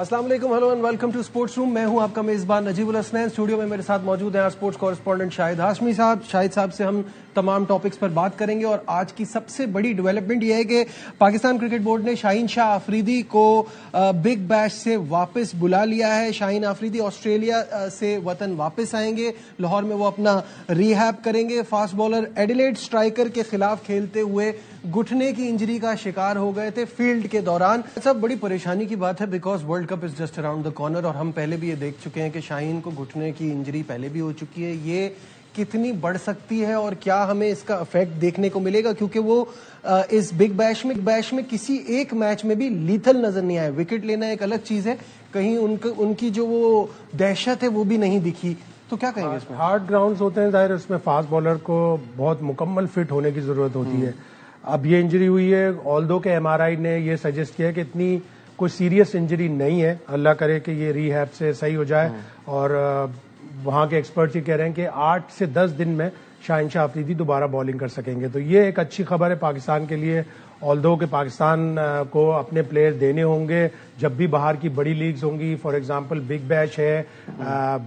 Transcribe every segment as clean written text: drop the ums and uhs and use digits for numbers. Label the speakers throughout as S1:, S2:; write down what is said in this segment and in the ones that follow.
S1: अस्सलाम वालेकुम, hello and welcome to sports room. मैं हूं आपका मेजबान नजीब उल हसनैन। स्टूडियो में मेरे साथ मौजूद हैं स्पोर्ट्स कॉरेस्पॉन्डेंट शाहिद हाशमी साहब। शाहिद साहब से हम तमाम टॉपिक्स पर बात करेंगे और आज की सबसे बड़ी डेवलपमेंट यह है कि पाकिस्तान क्रिकेट बोर्ड ने शाहीन शाह अफरीदी को बिग बैश से वापस बुला लिया है। शाहीन अफरीदी ऑस्ट्रेलिया से वतन वापस आएंगे, लाहौर में वो अपना रिहैब करेंगे। फास्ट बॉलर एडिलेड स्ट्राइकर के खिलाफ खेलते हुए घुटने की इंजरी का शिकार हो गए थे फील्ड के दौरान। सब बड़ी परेशानी की बात है because world cup is just around the corner और हम पहले भी ये देख चुके हैं कि शाहीन को घुटने की इंजरी पहले भी हो चुकी है। ये कितनी बढ़ सकती है और क्या हमें इसका इफेक्ट देखने को मिलेगा, क्योंकि वो इस बिग बैश में किसी एक मैच में भी लीथल नजर नहीं आए। विकेट लेना एक अलग चीज है, कहीं उनकी जो वो दहशत है वो भी नहीं दिखी। तो क्या कहेंगे इसमें?
S2: हार्ड ग्राउंड्स होते हैं, जाहिर उसमें फास्ट बॉलर को बहुत मुकम्मल फिट होने की जरूरत होती है। अब ये इंजरी हुई है, ऑल्दो के एमआरआई ने ये सजेस्ट किया कि इतनी कोई सीरियस इंजरी नहीं है, अल्लाह करे कि ये रिहैब से सही हो जाए। और वहां के एक्सपर्ट्स ये कह रहे हैं कि 8 से 10 दिन में शाहीन शाह अफरीदी दोबारा बॉलिंग कर सकेंगे। तो ये एक अच्छी खबर है पाकिस्तान के लिए। ऑल्दो के पाकिस्तान को अपने प्लेयर देने होंगे जब भी बाहर की बड़ी लीग्स होंगी। फॉर एग्जांपल बिग बैश है,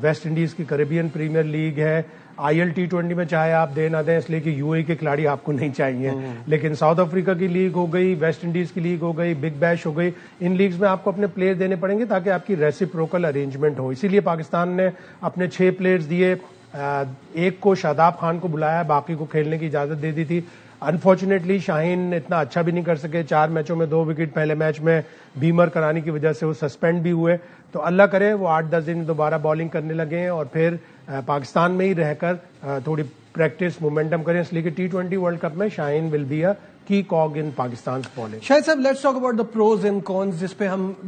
S2: वेस्ट इंडीज की कैरेबियन प्रीमियर लीग है, IL T20 में चाहे आप दे ना दें इसलिए कि यूएई के खिलाड़ी आपको नहीं चाहिए, लेकिन साउथ अफ्रीका की लीग हो गई, वेस्ट इंडीज की लीग हो गई, बिग बैश हो गई, इन लीग्स में आपको अपने प्लेयर देने पड़ेंगे ताकि आपकी रेसिप्रोकल अरेंजमेंट हो। इसीलिए पाकिस्तान ने अपने 6 प्लेयर्स दिए, एक को शादाब खान को बुलाया, बाकी को खेलने की इजाजत दे दी थी। अनफॉर्चुनेटली शाहीन इतना अच्छा भी नहीं कर सके, 4 मैचों में 2 विकेट, पहले मैच में बीमर कराने की वजह से वो सस्पेंड भी हुए। तो अल्लाह करे वो 8-10 दिन दोबारा बॉलिंग करने लगे और फिर पाकिस्तान में ही रहकर थोड़ी प्रैक्टिस मोमेंटम करें, इसलिए कि T20 वर्ल्ड कप में शाहीन विल बी अ की कॉग इन पाकिस्तान बॉलिंग।
S1: शायद साहब, let's talk about the pros and cons,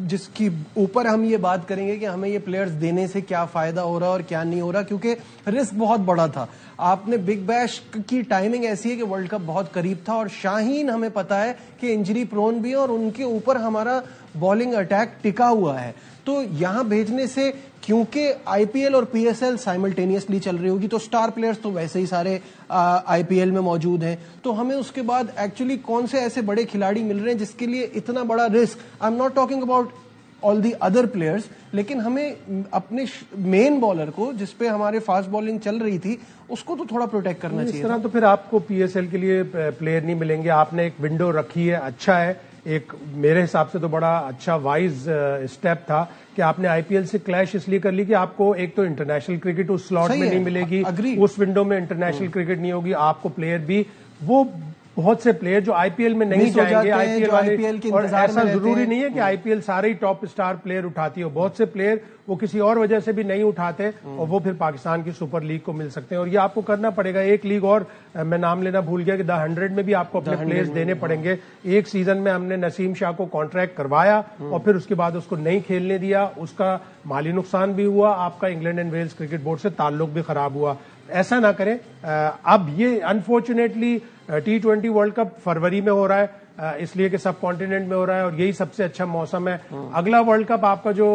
S1: जिसकी ऊपर हम ये बात करेंगे कि hमें ये प्लेयर्स देने से क्या फायदा हो रहा है और क्या नहीं हो रहा, क्योंकि रिस्क बहुत बड़ा था। आपने बिग बैश की टाइमिंग ऐसी है कि वर्ल्ड कप बहुत करीब था और शाहीन हमें पता है कि इंजरी प्रोन भी है और उनके ऊपर हमारा बॉलिंग अटैक टिका हुआ है। तो यहां भेजने से, क्योंकि IPL और PSL साइमल्टेनियसली चल रही होगी, तो स्टार प्लेयर्स तो वैसे ही सारे IPL में मौजूद हैं, तो हमें उसके बाद एक्चुअली कौन से ऐसे बड़े खिलाड़ी मिल रहे हैं जिसके लिए इतना बड़ा risk? I am not talking about all the other players, लेकिन हमें अपने मेन बॉलर को, जिसपे हमारे फास्ट बॉलिंग चल रही थी, उसको तो थोड़ा प्रोटेक्ट करना चाहिए।
S2: इस तरह तो फिर आपको PSL के लिए प्लेयर नहीं मिलेंगे। आपने एक विंडो रखी है, अच्छा है, एक मेरे हिसाब से तो बड़ा अच्छा वाइज स्टेप था कि आपने IPL से क्लैश इसलिए कर ली कि आपको एक तो इंटरनेशनल क्रिकेट उस स्लॉट में नहीं मिलेगी, उस विंडो में इंटरनेशनल क्रिकेट नहीं होगी, आपको प्लेयर भी वो बहुत से प्लेयर जो IPL में नहीं जाएंगे, IPL वाले, और ऐसा जरूरी नहीं है कि IPL सारे ही टॉप स्टार प्लेयर उठाती हो, बहुत से प्लेयर वो किसी और वजह से भी नहीं उठाते और वो फिर पाकिस्तान की सुपर लीग को मिल सकते हैं। और ये आपको करना पड़ेगा। एक लीग और मैं नाम लेना भूल गया कि द 100 में भी आपको अपने प्लेयर्स देने पड़ेंगे। एक सीजन में हमने नसीम शाह को कॉन्ट्रैक्ट करवाया और फिर उसके बाद उसको नहीं खेलने दिया, उसका माली नुकसान भी हुआ, आपका England and Wales cricket board से ताल्लुक भी खराब हुआ। ऐसा ना करें। अब ये अनफॉर्चुनेटली T20 वर्ल्ड कप फरवरी में हो रहा है, इसलिए कि सब कॉन्टिनेंट में हो रहा है और यही सबसे अच्छा मौसम है। अगला वर्ल्ड कप आपका जो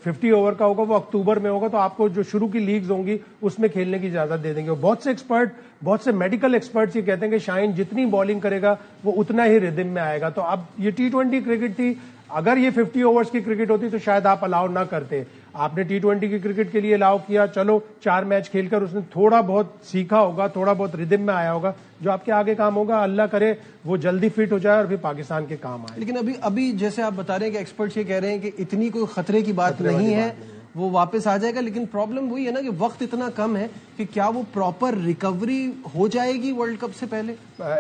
S2: 50 ओवर का होगा वो अक्टूबर में होगा, तो आपको जो शुरू की लीग्स होंगी उसमें खेलने की इजाजत दे देंगे। बहुत से एक्सपर्ट, बहुत से मेडिकल एक्सपर्ट्स ये कहते हैं कि शाहीन जितनी बॉलिंग करेगा वो उतना ही रिदम में आएगा। तो अब ये T20 क्रिकेट थी, अगर ये 50 ओवर्स की क्रिकेट होती तो शायद आप अलाउ ना करते। आपने T20 की क्रिकेट के लिए अलाउ किया, चलो 4 मैच खेलकर उसने थोड़ा बहुत सीखा होगा, थोड़ा बहुत रिदम में आया होगा, जो आपके आगे काम होगा अल्लाह करे वो जल्दी फिट हो जाए और फिर पाकिस्तान के काम आए।
S1: लेकिन अभी जैसे आप बता रहे हैं कि एक्सपर्ट्स ये कह रहे हैं कि इतनी कोई खतरे की बात नहीं है, वो वापस आ जाएगा, लेकिन प्रॉब्लम वही है ना कि वक्त इतना कम है कि क्या वो प्रॉपर रिकवरी हो जाएगी वर्ल्ड कप से पहले?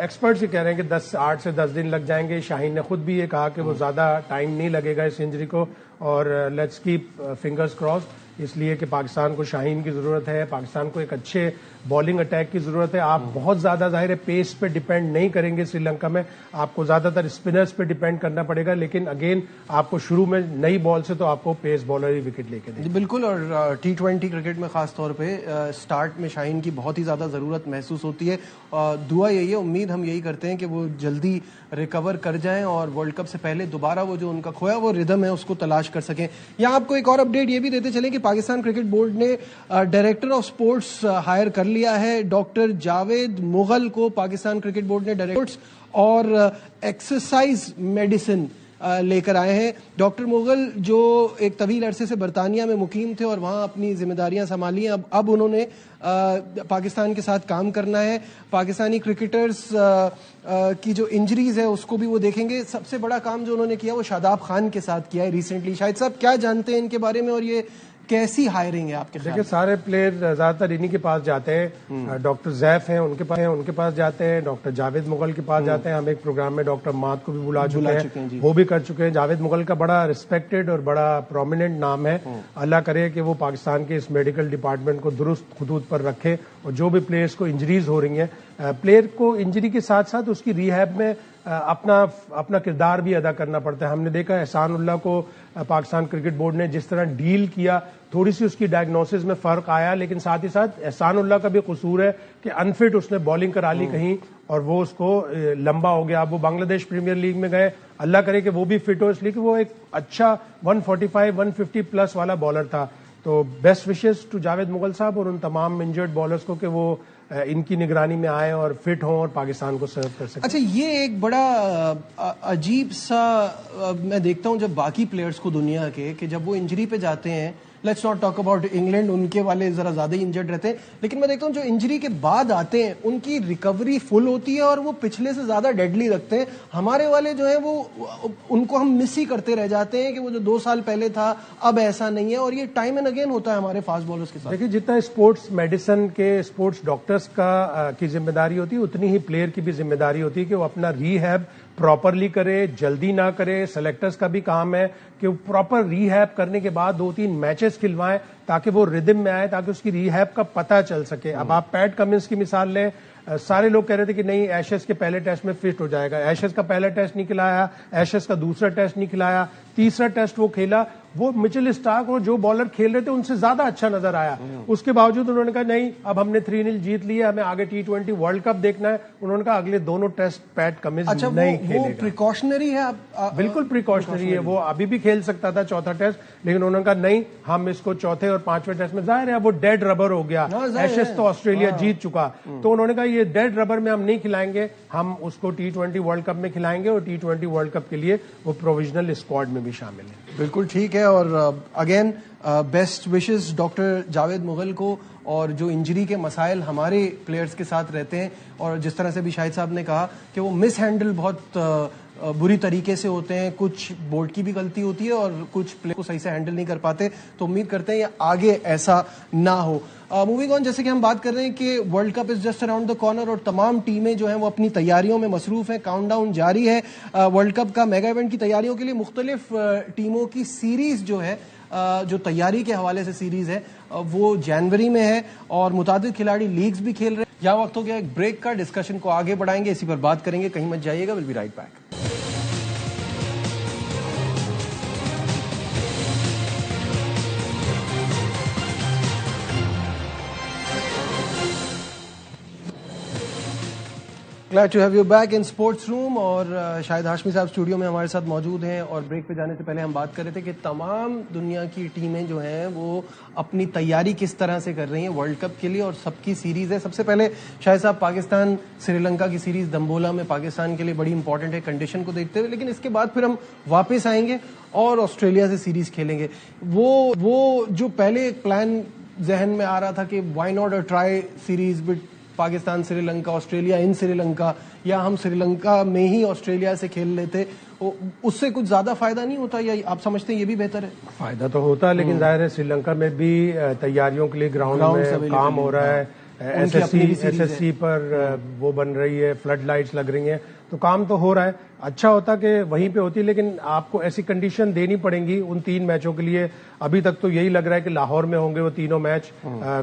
S2: एक्सपर्ट्स ये कह रहे हैं कि 8 से 10 दिन लग जाएंगे। शाहीन ने खुद भी ये कहा कि वो ज्यादा टाइम नहीं लगेगा इस इंजरी को, और लेट्स कीप फिंगर्स क्रॉस, इसलिए कि पाकिस्तान को शाहीन की जरूरत है, पाकिस्तान को एक अच्छे बॉलिंग अटैक की जरूरत है। आप बहुत ज्यादा जाहिर है पेस पे डिपेंड नहीं करेंगे श्रीलंका में, आपको ज्यादातर स्पिनर्स पे डिपेंड करना पड़ेगा, लेकिन अगेन आपको शुरू में नई बॉल से तो आपको पेस बॉलर ही विकेट लेके देंगे।
S1: बिल्कुल, और T20 क्रिकेट में खास तौर पे स्टार्ट में शाहीन की बहुत ही ज्यादा जरूरत महसूस होती है। दुआ यही है, उम्मीद हम यही करते हैं कि वो जल्दी रिकवर कर जाएं और वर्ल्ड कप से पहले दोबारा वो जो उनका खोया वो रिदम है उसको तलाश कर सकें। यहाँ आपको एक और अपडेट ये भी देते चलें कि पाकिस्तान क्रिकेट बोर्ड ने डायरेक्टर ऑफ स्पोर्ट्स हायर कर लिया है। डॉक्टर जावेद मुगल को पाकिस्तान क्रिकेट बोर्ड ने डायरेक्टर्स और एक्सरसाइज मेडिसिन لے کر آئے ہیں. ڈاکٹر مغل جو ایک طویل عرصے سے برطانیہ میں مقیم تھے اور وہاں اپنی ذمہ داریاں سنبھالی ہیں, اب انہوں نے پاکستان کے ساتھ کام کرنا ہے. پاکستانی کرکٹرز کی جو انجریز ہے اس کو بھی وہ دیکھیں گے. سب سے بڑا کام جو انہوں نے کیا وہ شاداب خان کے ساتھ کیا ہے ریسنٹلی. شاہد صاحب کیا جانتے ہیں ان کے بارے میں اور یہ کیسی ہائرنگ ہے آپ کے خیال میں؟
S2: دیکھیں سارے پلیئر زیادہ تر انہی کے پاس جاتے ہیں. ڈاکٹر زیف ہیں ان کے پاس جاتے ہیں, ڈاکٹر جاوید مغل کے پاس جاتے ہیں. ہم ایک پروگرام میں ڈاکٹر مات کو بھی بلا چکے ہیں, وہ بھی کر چکے ہیں. جاوید مغل کا بڑا ریسپیکٹڈ اور بڑا پرومیننٹ نام ہے. اللہ کرے کہ وہ پاکستان کے اس میڈیکل ڈپارٹمنٹ کو درست خطوط پر رکھے, اور جو بھی پلیئرز کو انجریز ہو رہی ہیں, پلیئر کو انجری کے ساتھ ساتھ اس کی ریہیب میں اپنا کردار بھی ادا کرنا پڑتا ہے. ہم نے دیکھا احسان اللہ کو پاکستان کرکٹ بورڈ نے جس طرح ڈیل کیا, تھوڑی سی اس کی ڈائگنوسس میں فرق آیا, لیکن ساتھ ہی ساتھ احسان اللہ کا بھی قصور ہے کہ انفٹ اس نے بالنگ کرا لی کہیں اور وہ اس کو لمبا ہو گیا. اب وہ بنگلہ دیش پریمیئر لیگ میں گئے, اللہ کرے کہ وہ بھی فٹ ہو, اس لیے کہ وہ ایک اچھا 145 150 پلس والا بالر تھا. تو best wishes to Javed Mughal صاحب اور ان تمام انجرڈ بالرز کو کہ وہ ان کی نگرانی میں آئے اور فٹ ہوں اور پاکستان کو سرو کر سکیں.
S1: اچھا, یہ ایک بڑا عجیب سا میں دیکھتا ہوں جب باقی پلیئرز کو دنیا کے, کہ جب وہ انجری پہ جاتے ہیں, let's not talk about England, ان کے والے ذرا زیادہ ہی انجرڈ رہتے ہیں, لیکن میں دیکھتا ہوں جو انجری کے بعد آتے ہیں ان کی ریکوری فل ہوتی ہے اور وہ پچھلے سے زیادہ ڈیڈلی رکھتے ہیں. ہمارے والے جو ہیں وہ ان کو ہم مس ہی کرتے رہ جاتے ہیں کہ وہ جو 2 سال پہلے تھا اب ایسا نہیں ہے, اور یہ ٹائم اینڈ اگین ہوتا ہے ہمارے فاسٹ بالرز کے ساتھ.
S2: دیکھیے جتنا اسپورٹس میڈیسن کے اسپورٹس ڈاکٹرز کی ذمہ داری ہوتی ہے, اتنی ہی پلیئر کی بھی ذمہ داری ہوتی ہے کہ وہ اپنا ریہیب پراپرلی کرے, جلدی نہ کرے. سلیکٹرز کا بھی کام ہے کہ وہ پراپر ریہیب کرنے کے بعد 2-3 میچز کھلوائیں تاکہ وہ ردم میں آئے, تاکہ اس کی ریہیب کا پتہ چل سکے. اب آپ پیٹ کمنس کی مثال لیں, سارے لوگ کہہ رہے تھے کہ نہیں ایشز کے پہلے ٹیسٹ میں فٹ ہو جائے گا. ایشز کا پہلا ٹیسٹ نہیں کھلایا, ایشز کا دوسرا ٹیسٹ نہیں کھلایا, تیسرا ٹیسٹ وہ کھیلا, وہ مچل اسٹارک اور جو بالر کھیل رہے تھے ان سے زیادہ اچھا نظر آیا. اس کے باوجود انہوں نے کہا نہیں اب ہم نے 3-0 جیت لیا, ہمیں آگے T20 ورلڈ کپ دیکھنا ہے. انہوں نے کہا اگلے دونوں ٹیسٹ پیٹ کمنس نہیں کھیلے گا.
S1: پریکاشنری ہے,
S2: بالکل پریکاشنری ہے. وہ ابھی بھی کھیل سکتا تھا چوتھا ٹیسٹ, لیکن انہوں نے کہا نہیں ہم اس کو چوتھے اور 5ویں ٹیسٹ میں, ظاہر ہے وہ ڈیڈ ربر ہو گیا, ایشز تو آسٹریلیا جیت چکا, تو انہوں نے کہا یہ ڈیڈ ربر میں ہم نہیں کھلائیں گے, ہم اس کو T20 ورلڈ کپ میں کھلائیں گے, اور T20 ورلڈ کپ کے لیے وہ پروویژنل اسکواڈ میں بھی شامل ہیں.
S1: بالکل ٹھیک ہے. اور again best wishes doctor Javed Mughal کو, اور جو انجری کے مسائل ہمارے پلیئرز کے ساتھ رہتے ہیں, اور جس طرح سے بھی شاہد صاحب نے کہا کہ وہ مس ہینڈل بہت بری طریقے سے ہوتے ہیں, کچھ بورڈ کی بھی غلطی ہوتی ہے اور کچھ پلیئر کو صحیح سے ہینڈل نہیں کر پاتے, تو امید کرتے ہیں یہ آگے ایسا نہ ہو. موونگ آن, جیسے کہ ہم بات کر رہے ہیں کہ world cup is just around the corner اور تمام ٹیمیں جو ہیں وہ اپنی تیاریوں میں مصروف ہیں. کاؤنٹ ڈاؤن جاری ہے ورلڈ کپ کا. میگا ایونٹ کی تیاریوں کے لیے مختلف ٹیموں کی سیریز جو ہے, جو تیاری کے حوالے سے سیریز ہے وہ جنوری میں ہے, اور متعدد کھلاڑی لیگز بھی کھیل رہے ہیں. یہاں وقت ہو گیا ایک بریک کا, ڈسکشن کو آگے بڑھائیں گے, اسی پر بات کریں گے, کہیں مت جائیے گا. Will be right back. Glad to have you back in sports room. اور شاہد ہاشمی صاحب اسٹوڈیو میں ہمارے ساتھ موجود ہیں, اور بریک پہ جانے سے پہلے ہم بات کر رہے تھے کہ تمام دنیا کی ٹیمیں جو ہیں وہ اپنی تیاری کس طرح سے کر رہی ہیں ورلڈ کپ کے لیے, اور سب کی سیریز ہے. سب سے پہلے شاہد صاحب, پاکستان سری لنکا کی سیریز دمبولا میں پاکستان کے لیے بڑی امپورٹنٹ ہے کنڈیشن کو دیکھتے ہوئے, لیکن اس کے بعد پھر ہم واپس آئیں گے اور آسٹریلیا سے سیریز کھیلیں گے. وہ جو پہلے ایک پلان ذہن میں آ رہا تھا کہ why not try series but Pakistan Sri Lanka, Australia in Sri Lanka, یا ہم سری لنکا میں ہی آسٹریلیا سے کھیل لیتے, اس سے کچھ زیادہ فائدہ نہیں ہوتا, یا آپ سمجھتے ہیں یہ بھی بہتر ہے؟
S2: فائدہ تو ہوتا ہے, لیکن ظاہر ہے سری لنکا میں بھی تیاریوں کے لیے گراؤنڈ میں کام ہو رہا ہے. ایس ایس سی پر وہ بن رہی ہے, فلڈ لائٹس لگ رہی ہیں, تو کام تو ہو رہا ہے. اچھا ہوتا کہ وہیں پہ ہوتی, لیکن آپ کو ایسی کنڈیشن دینی پڑیں گی ان 3 میچوں کے لیے. ابھی تک تو یہی لگ رہا ہے کہ لاہور میں ہوں گے وہ تینوں میچ.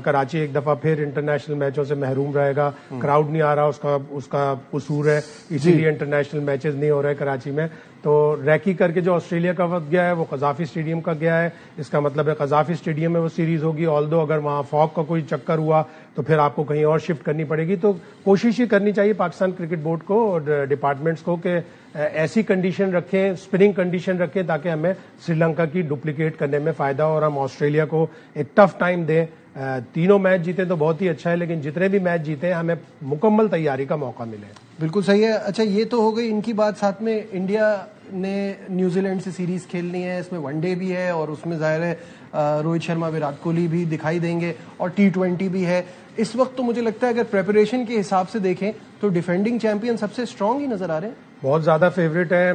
S2: کراچی ایک دفعہ پھر انٹرنیشنل میچوں سے محروم رہے گا, کراؤڈ نہیں آ رہا, اس کا قصور ہے, اسی لیے انٹرنیشنل میچز نہیں ہو رہے کراچی میں. تو ریکی کر کے جو آسٹریلیا کا وقت گیا ہے وہ قذافی اسٹیڈیم کا گیا ہے, اس کا مطلب ہے قذافی اسٹیڈیم میں وہ سیریز ہوگی. آلدو اگر وہاں فاگ کا کوئی چکر ہوا تو پھر آپ کو کہیں اور شفٹ کرنی پڑے گی. تو کوشش ہی کرنی چاہیے پاکستان کرکٹ بورڈ کو اور ڈپارٹمنٹس کو کہ ایسی کنڈیشن رکھیں, اسپننگ کنڈیشن رکھیں, تاکہ ہمیں سری لنکا کی ڈپلیکیٹ کرنے میں فائدہ ہو اور ہم آسٹریلیا کو ایک ٹف ٹائم دیں. तीनों मैच जीते तो बहुत ही अच्छा है, लेकिन जितने भी मैच जीते हैं हमें मुकम्मल तैयारी का मौका मिले.
S1: बिल्कुल सही है. अच्छा, ये तो हो गई इनकी बात. साथ में इंडिया ने न्यूजीलैंड से सीरीज खेलनी है, इसमें वनडे भी है और उसमें जाहिर है रोहित शर्मा, विराट कोहली भी दिखाई देंगे और T20 भी है. इस वक्त तो मुझे लगता है अगर प्रेपरेशन के हिसाब से देखें तो डिफेंडिंग चैंपियन सबसे स्ट्रांग ही नजर आ रहे हैं.
S2: बहुत ज्यादा फेवरेट है.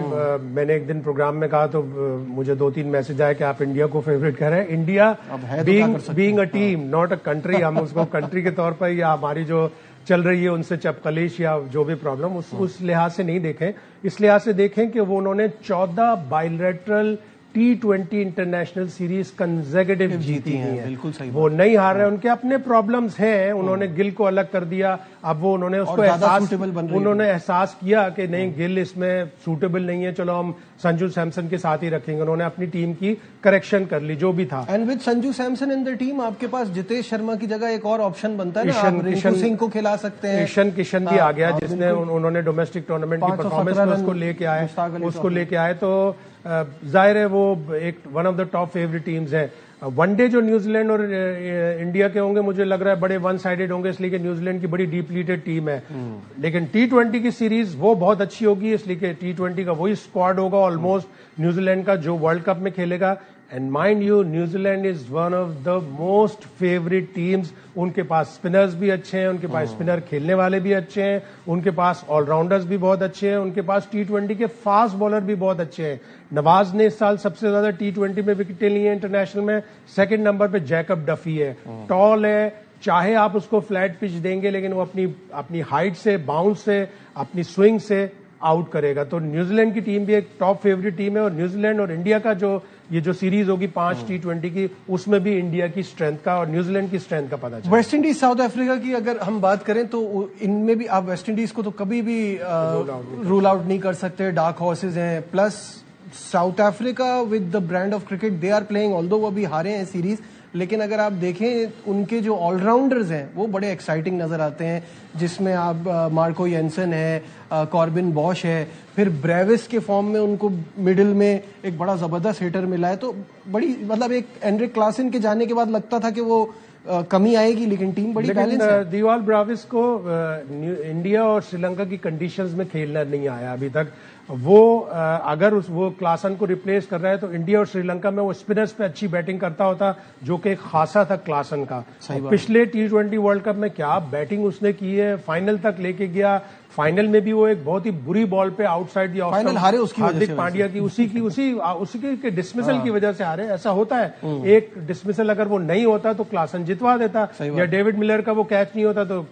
S2: मैंने एक दिन प्रोग्राम में कहा तो मुझे 2-3 मैसेज आए कि आप इंडिया को फेवरेट कर रहे हैं. India being a team, not a country, हम उसको कंट्री के तौर पर या हमारी जो चल रही है उनसे चपकलिश या जो भी प्रॉब्लम उस लिहाज से नहीं देखें. इस लिहाज से देखें कि वो उन्होंने 14 bilateral T20 international series consecutive जीती हैं.
S1: बिल्कुल सही.
S2: वो नहीं हार रहे, उनके अपने प्रॉब्लम्स हैं. उन्होंने गिल को अलग कर दिया, अब वो उन्होंने उसको एहसास किया कि नहीं, गिल इसमें सूटेबल नहीं है, चलो हम संजू सैमसन के साथ ही रखेंगे. उन्होंने अपनी टीम की करेक्शन कर ली जो भी था.
S1: And with Sanju Samson in the team आपके पास जितेश शर्मा की जगह एक और ऑप्शन बनता है ना, आप रिंकू सिंह को खिला सकते हैं.
S2: ईशान किशन भी आ गया, जिसने उन्होंने डोमेस्टिक टूर्नामेंट की परफॉर्मेंस में उसको लेके आए तो जाहिर है वो एक one of the top favourite teams हैं. वनडे जो न्यूजीलैंड और इंडिया के होंगे मुझे लग रहा है बड़े वन साइडेड होंगे, इसलिए कि न्यूजीलैंड की बड़ी डीप्लीटेड टीम है. लेकिन T20 की सीरीज वो बहुत अच्छी होगी, इसलिए कि T20 का वही स्क्वाड होगा ऑलमोस्ट न्यूजीलैंड का जो वर्ल्ड कप में खेलेगा. And mind you, New Zealand is one of the most favourite teams. उनके पास स्पिनर्स भी अच्छे हैं, उनके पास स्पिनर खेलने वाले भी अच्छे हैं, उनके पास ऑलराउंडर्स भी बहुत अच्छे हैं, उनके पास T20 के फास्ट बॉलर भी बहुत अच्छे हैं. नवाज ने इस साल सबसे ज्यादा T20 में विकेटें ली हैं इंटरनेशनल में. सेकंड नंबर पे जैकब डफी है, टॉल है, चाहे आप उसको फ्लैट पिच देंगे लेकिन वो अपनी हाइट से, बाउंस से, अपनी स्विंग से आउट करेगा. तो न्यूजीलैंड की टीम भी एक टॉप फेवरेट टीम है. और न्यूजीलैंड और इंडिया का जो ये जो सीरीज होगी 5 T20 की, उसमें भी इंडिया की स्ट्रेंथ का और न्यूजीलैंड की स्ट्रेंथ का पता चला.
S1: वेस्ट इंडीज साउथ अफ्रीका की अगर हम बात करें तो इनमें भी आप वेस्ट इंडीज को तो कभी भी रूल आउट नहीं कर सकते. डार्क हॉर्सेज हैं. Plus South Africa with the brand of cricket they are playing, although वो अभी हारे हैं सीरीज, लेकिन अगर आप देखें उनके जो ऑलराउंडर्स हैं वो बड़े एक्साइटिंग नजर आते हैं, जिसमें आप मार्को येंसन है, कॉर्बिन बॉश है, फिर ब्रेविस के फॉर्म में उनको मिडिल में एक बड़ा जबरदस्त हिटर मिला है. तो बड़ी मतलब एक एंड्रिक क्लासन के जाने के बाद लगता था कि वो कमी आएगी, लेकिन टीम बड़ी बैलेंस है.
S2: दीवाल ब्राविस को इंडिया और श्रीलंका की कंडीशंस में खेलना नहीं आया अभी तक. वो अगर वो क्लासन को रिप्लेस कर रहा है तो इंडिया और श्रीलंका में वो स्पिनर्स पे अच्छी बैटिंग करता होता, जो कि एक खासा था क्लासन का. पिछले T20 वर्ल्ड कप में क्या बैटिंग उसने की है, फाइनल तक लेके गया. फाइनल में भी वो एक बहुत ही बुरी बॉल पे outside the of Hardik Pandya की उसी के डिसमिसल की वजह से हारे. ऐसा होता है, एक डिसमिसल अगर वो नहीं होता तो क्लासन जितवा देता, या डेविड मिलर का वो कैच नहीं होता तो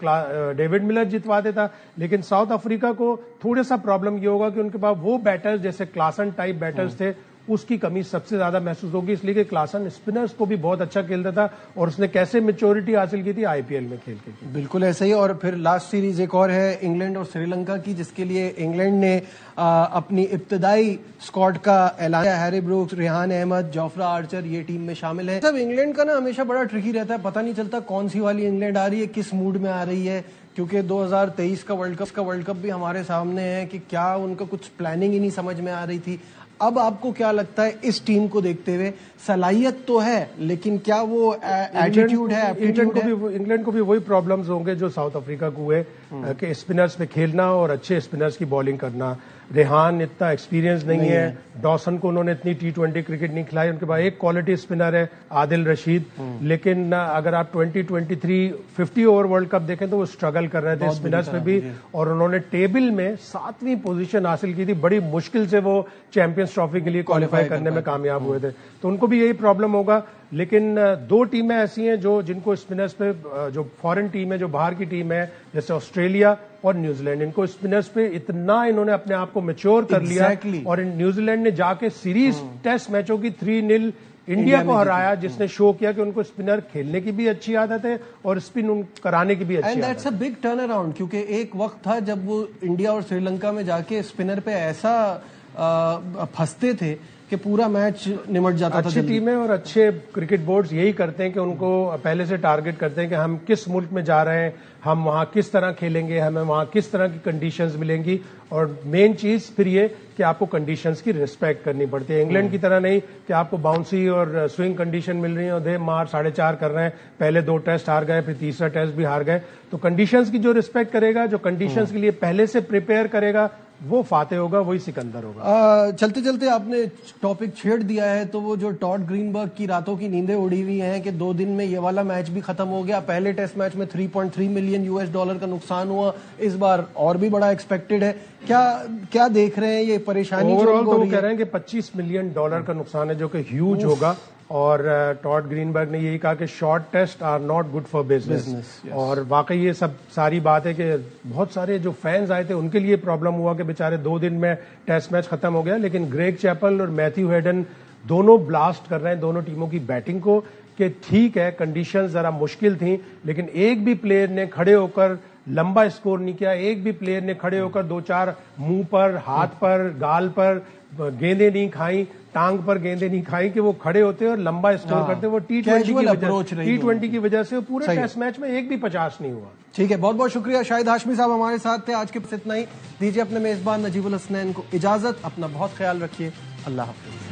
S2: डेविड मिलर जितवा देता. लेकिन साउथ अफ्रीका को थोड़ा सा प्रॉब्लम ये होगा कि उनके पास वो बैटर्स जैसे क्लासन टाइप बैटर्स थे, उसकी कमी सबसे ज्यादा महसूस होगी. इसलिए कि क्लासन स्पिनर्स को भी बहुत अच्छा खेलता था और उसने कैसे मैच्योरिटी हासिल की थी आईपीएल में खेल के.
S1: बिल्कुल ऐसा ही. और फिर लास्ट सीरीज एक और है इंग्लैंड और श्रीलंका की, जिसके लिए इंग्लैंड ने अपनी इब्तदाई स्क्वाड का ऐलान किया. Harry Brooks, Rehan Ahmed, Jofra Archer ये टीम में शामिल है. सब इंग्लैंड का ना हमेशा बड़ा ट्रिकी रहता है, पता नहीं चलता कौन सी वाली इंग्लैंड आ रही है, किस मूड में आ रही है, क्योंकि 2023 का वर्ल्ड कप भी हमारे सामने है कि क्या उनका कुछ प्लानिंग ही नहीं समझ में आ रही थी. अब आपको क्या लगता है इस टीम को देखते हुए, सलाहियत तो है लेकिन क्या वो एटीट्यूड है, एप्टीट्यूड है?
S2: इंग्लैंड को भी वही प्रॉब्लम्स होंगे जो साउथ अफ्रीका को हुए, कि स्पिनर्स पे खेलना और अच्छे स्पिनर्स की बॉलिंग करना. रेहान इतना एक्सपीरियंस नहीं है, डॉसन को उन्होंने इतनी T20 क्रिकेट नहीं खिलाई. उनके पास एक क्वालिटी स्पिनर है आदिल रशीद, लेकिन अगर आप 2023 50 ओवर वर्ल्ड कप देखें तो वो स्ट्रगल कर रहे थे स्पिनर्स में भी. और उन्होंने टेबल में 7वीं पोजीशन हासिल की थी, बड़ी मुश्किल से वो चैंपियंस ट्रॉफी के लिए क्वालिफाई करने में कामयाब हुए थे. तो उनको भी यही प्रॉब्लम होगा. लेकिन दो टीमें ऐसी हैं जो जिनको स्पिनर्स पे, जो फॉरेन टीम है, जो बाहर की टीम है, जैसे ऑस्ट्रेलिया और न्यूजीलैंड, इनको स्पिनर्स पे इतना इन्होंने अपने आप को मैच्योर कर लिया. और न्यूजीलैंड ने जाके सीरीज टेस्ट मैचों की 3-0 इंडिया को हराया, जिसने शो किया कि उनको स्पिनर खेलने की भी अच्छी आदत है और स्पिन कराने की भी अच्छी आदत है.
S1: And that's a big turn around, क्योंकि एक वक्त था जब वो इंडिया और श्रीलंका में जाके स्पिनर पे ऐसा फंसते थे کہ پورا میچ نمٹ جاتا تھا.
S2: اچھی ٹیمیں اور اچھے کرکٹ بورڈز یہی کرتے ہیں کہ ان کو پہلے سے ٹارگٹ کرتے ہیں کہ ہم کس ملک میں جا رہے ہیں, ہم وہاں کس طرح کھیلیں گے, ہمیں وہاں کس طرح کی کنڈیشنز ملیں گی, اور مین چیز پھر یہ کہ آپ کو کنڈیشنز کی رسپیکٹ کرنی پڑتی ہے. انگلینڈ کی طرح نہیں کہ آپ کو باؤنسی اور سوئنگ کنڈیشن مل رہی ہیں اور دے مار 4.5 کر رہے ہیں, پہلے 2 ٹیسٹ ہار گئے, پھر تیسرا ٹیسٹ بھی ہار گئے. تو کنڈیشنز کی جو رسپیکٹ کرے گا, جو کنڈیشنز کے لیے پہلے سے پریپیئر کرے گا, وہ فاتح ہوگا, وہی سکندر ہوگا.
S1: چلتے چلتے آپ نے ٹاپک چھیڑ دیا ہے, تو وہ جو ٹاڈ گرین برگ کی راتوں کی نیندیں اڑی ہوئی ہیں کہ 2 دن میں یہ والا میچ بھی ختم ہو گیا. پہلے ٹیسٹ میچ میں $3.3 ملین کا نقصان ہوا, اس بار اور بھی بڑا ایکسپیکٹڈ ہے. کیا دیکھ رہے ہیں یہ پریشانی؟
S2: اوور آل تو وہ کہہ رہے ہیں کہ $25 ملین کا نقصان ہے, جو کہ ہیوج ہوگا. اور ٹاڈ گرین برگ نے یہی کہا کہ short tests are not good for business. اور واقعی یہ سب ساری بات ہے کہ بہت سارے جو فینز آئے تھے ان کے لیے پرابلم ہوا کہ بےچارے 2 دن میں ٹیسٹ میچ ختم ہو گیا. لیکن گریگ چیپل اور میتھیو ہیڈن دونوں بلاسٹ کر رہے ہیں دونوں ٹیموں کی بیٹنگ کو, کہ ٹھیک ہے کنڈیشنز ذرا مشکل تھیں, لیکن ایک بھی پلیئر نے کھڑے ہو کر لمبا اسکور نہیں کیا, ایک بھی پلیئر نے کھڑے ہو کر 2-4 منہ پر, ہاتھ پر, گال پر گیندیں نہیں کھائیں, ٹانگ پر گیندیں نہیں کھائیں, کہ وہ کھڑے ہوتے اور لمبا اسکور کرتے. وہ T20 کی وجہ سے پورے ٹیسٹ میچ میں ایک بھی 50 نہیں ہوا.
S1: ٹھیک ہے, بہت بہت شکریہ. شاہد ہاشمی صاحب ہمارے ساتھ تھے. آج کے بس اتنا ہی. دیجیے اپنے میزبان نجیب الحسنین کو اجازت. اپنا بہت خیال رکھیے. اللہ حافظ.